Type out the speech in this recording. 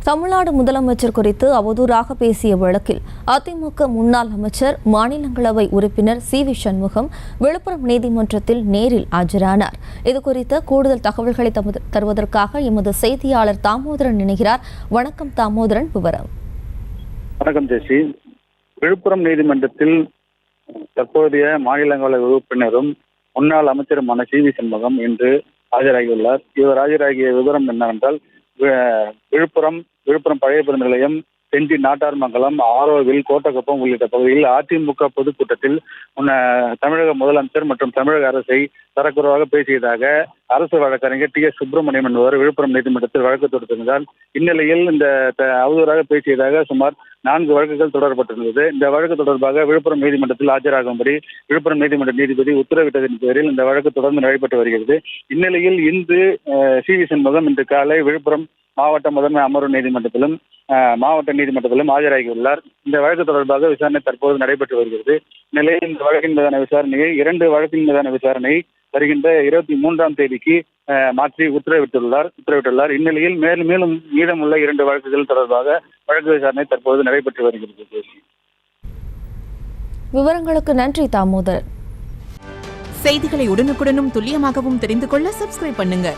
தமிழ்நாடு முதலமைச்சர் குறித்து அவதூறாக பேசிய வழக்கில் அதிமுக முன்னாள் அமைச்சர் மாநிலங்களவை உறுப்பினர் சி.வி. சண்முகம் விழுப்புரம் நீதிமன்றத்தில் நேரில் ஆஜரானார். இதுகுறித்த கூடுதல் தகவல்களை தருவதற்காக எமது செய்தியாளர் தாமோதரன் இணைகிறார். வணக்கம் தாமோதரன், விவரம். வணக்கம் ஜெசி. விழுப்புரம் நீதிமன்றத்தில் தற்போதைய மாநிலங்களவை உறுப்பினரும் முன்னாள் அமைச்சருமான சி.வி. சண்முகம் இன்று ஆஜராகியுள்ளார். இவர் ஆஜராகிய விவரம் என்னவென்றால், விழுப்புரம் பழைய பேருந்து நிலையம், செஞ்சி, நாட்டார்மங்கலம், ஆரோவில், கோட்டக்குப்பம் உள்ளிட்ட பகுதியில் அதிமுக பொதுக்கூட்டத்தில் தமிழக முதலமைச்சர் மற்றும் தமிழக அரசை தரக்குறைவாக பேசியதாக அரசு வழக்கறிஞர் டி.எஸ். சுப்பிரமணியம் என்பவர் விழுப்புரம் நீதிமன்றத்தில் வழக்கு தொடுத்திருந்தார். இந்நிலையில் இந்த அவதூறாக பேசியதாக சுமார் 4 வழக்குகள் தொடரப்பட்டிருந்தது. இந்த வழக்கு தொடர்பாக விழுப்புரம் நீதிமன்றத்தில் ஆஜராகும்படி விழுப்புரம் நீதிமன்ற நீதிபதி உத்தரவிட்டதன் பேரில் இந்த வழக்கு தொடர்ந்து நடைபெற்று வருகிறது. இந்நிலையில் இன்று சி.வி. சண்முகம் இன்று காலை விழுப்புரம் மாவட்ட முதன்மை அமர்வு நீதிமன்றத்திலும் மாவட்ட நீதிமன்றத்திலும் ஆஜராகியுள்ளார். இந்த வழக்கு தொடர்பாக விசாரணை தற்போது நடைபெற்று வருகிறது. இந்நிலையில் இந்த வழக்கின் மீதான விசாரணையை 2 வழக்கின் மீதான விசாரணை வருகின்ற 23ஆம் தேதிக்கு மாற்றி உத்தரவிட்டுள்ளார். இந்நிலையில் மேலும் மீதமுள்ள 2 வழக்குகள் தொடர்பாக வழக்கு விசாரணை தற்போது நடைபெற்று வருகிறது. விவரங்களுக்கு நன்றி தாமோதர். செய்திகளை உடனுக்குடனும் துல்லியமாகவும் தெரிந்து கொள்ள சப்ஸ்கிரைப் பண்ணுங்க.